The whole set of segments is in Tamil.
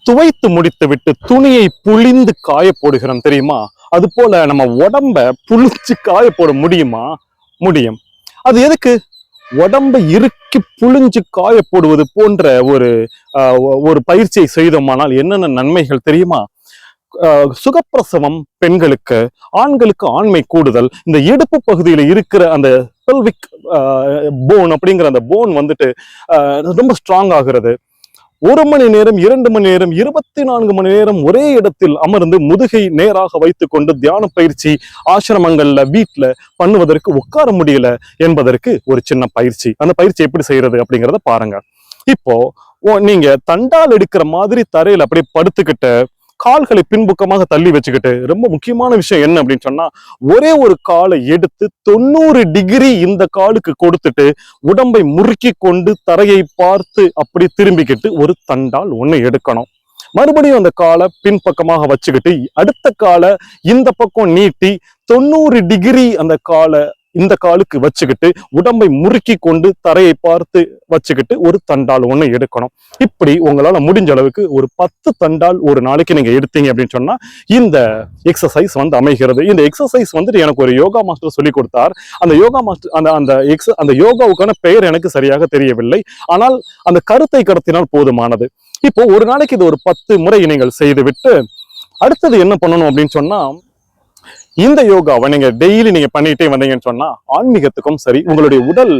துவைத்து முடித்து விட்டு துணியை புழிந்து காய போடுகிறோம் தெரியுமா? அது போல நம்ம உடம்ப புளிச்சு காய போட முடியுமா? முடியும். அது எதுக்கு? உடம்பை இறுக்கி புழிஞ்சு காய போடுவது போன்ற ஒரு பயிற்சியை செய்தோமானால் என்னென்ன நன்மைகள் தெரியுமா? சுகப்பிரசவம் பெண்களுக்கு, ஆண்களுக்கு ஆண்மை கூடுதல், இந்த இடுப்பு பகுதியில இருக்கிற அந்த பெல்விக் போன் அப்படிங்கிற அந்த போன் வந்துட்டு ரொம்ப ஸ்ட்ராங் ஆகிறது. 1 மணி நேரம் 2 மணி நேரம் 24 மணி நேரம் ஒரே இடத்தில் அமர்ந்து முதுகை நேராக வைத்துக் கொண்டு தியான பயிற்சி ஆசிரமங்கள்ல வீட்டுல பண்ணுவதற்கு உட்கார முடியல என்பதற்கு ஒரு சின்ன பயிற்சி. அந்த பயிற்சி எப்படி செய்யறது அப்படிங்கிறத பாருங்க. இப்போ நீங்க தண்டால் எடுக்கிற மாதிரி தரையில அப்படியே படுத்துக்கிட்டு கால்களை பின்புக்கமாக தள்ளி வச்சுக்கிட்டு, ரொம்ப முக்கியமான விஷயம் என்ன அப்படின்னு சொன்னா, ஒரே ஒரு காலை எடுத்து 90 டிகிரி இந்த காலுக்கு கொடுத்துட்டு உடம்பை முறுக்கி கொண்டு தரையை பார்த்து அப்படி திரும்பிக்கிட்டு ஒரு தண்டால் ஒண்ணு எடுக்கணும். மறுபடியும் அந்த காலை பின்பக்கமாக வச்சுக்கிட்டு அடுத்த காலை இந்த பக்கம் நீட்டி 90 டிகிரி அந்த காலை இந்த காலுக்கு வச்சுக்கிட்டு உடம்பை முறுக்கி கொண்டு தரையை பார்த்து வச்சுக்கிட்டு ஒரு தண்டால் ஒண்ணு எடுக்கணும். இப்படி உங்களால முடிஞ்ச அளவுக்கு ஒரு 10 தண்டால் ஒரு நாளைக்கு நீங்க எடுத்தீங்க அப்படின்னு சொன்னா இந்த எக்ஸசைஸ் வந்து அமைகிறது. இந்த எக்ஸசைஸ் வந்துட்டு எனக்கு ஒரு யோகா மாஸ்டர் சொல்லி கொடுத்தார். அந்த யோகா மாஸ்டர் அந்த யோகாவுக்கான பெயர் எனக்கு சரியாக தெரியவில்லை. ஆனால் அந்த கருத்தை கடத்தினால் போதுமானது. இப்போ ஒரு நாளைக்கு இது ஒரு 10 முறை நீங்கள் செய்துவிட்டு அடுத்தது என்ன பண்ணணும் அப்படின்னு சொன்னா, இந்த யோகாவை நீங்க டெய்லி நீங்க பண்ணிட்டே வந்தீங்கன்னு சொன்னா ஆன்மீகத்துக்கும் சரி, உங்களுடைய உடல்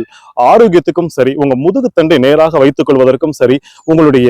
ஆரோக்கியத்துக்கும் சரி, உங்க முதுகு தண்டை நேராக வைத்துக் கொள்வதற்கும் சரி, உங்களுடைய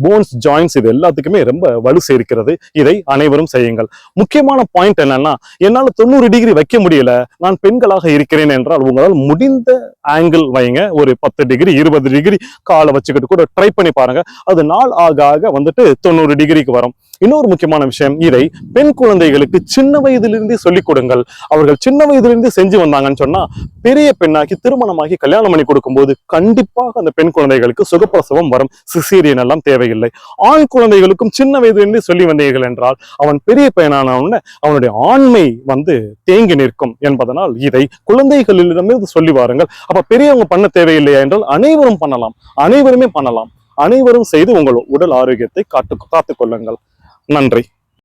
போன்ஸ் ஜாயின்ஸ் இது எல்லாத்துக்குமே ரொம்ப வலு சேர்க்கிறது. இதை அனைவரும் செய்யுங்கள். முக்கியமான பாயிண்ட் என்னன்னா, என்னால 90 டிகிரி வைக்க முடியல, நான் பெண்களாக இருக்கிறேன் என்றால் உங்களால் முடிந்த ஆங்கிள் வைங்க. ஒரு 10 டிகிரி 20 டிகிரி காலை வச்சுக்கிட்டு கூட ட்ரை பண்ணி பாருங்க. அது நாள் ஆக ஆக வந்துட்டு 90 டிகிரிக்கு வரும். இன்னொரு முக்கியமான விஷயம், இதை பெண் குழந்தைகளுக்கு சின்ன வயதிலிருந்தே சொல்லிக் கொடுங்கள். அவர்கள் சின்ன வயதிலிருந்து செஞ்சு வந்தாங்கன்னு சொன்னா பெரிய பெண்ணாகி திருமணமாகி கல்யாணம் பண்ணி கொடுக்கும்போது கண்டிப்பாக அந்த பெண் குழந்தைகளுக்கு சுகப்பிரசவம் வரும். சிசேரியன் எல்லாம் தேவையில்லை. ஆண் குழந்தைகளுக்கும் சின்ன வயதிலிருந்து சொல்லி வந்தீர்கள் என்றால் அவன் பெரிய பையனான உடனே அவனுடைய ஆண்மை வந்து தேங்கி நிற்கும் என்பதனால் இதை குழந்தைகளிடமிருந்து சொல்லி வாருங்கள். அப்ப பெரியவங்க பண்ண தேவையில்லையா என்றால் அனைவரும் பண்ணலாம். அனைவருமே பண்ணலாம். அனைவரும் செய்து உங்கள் உடல் ஆரோக்கியத்தை காத்துக் கொள்ளுங்கள். நன்றி.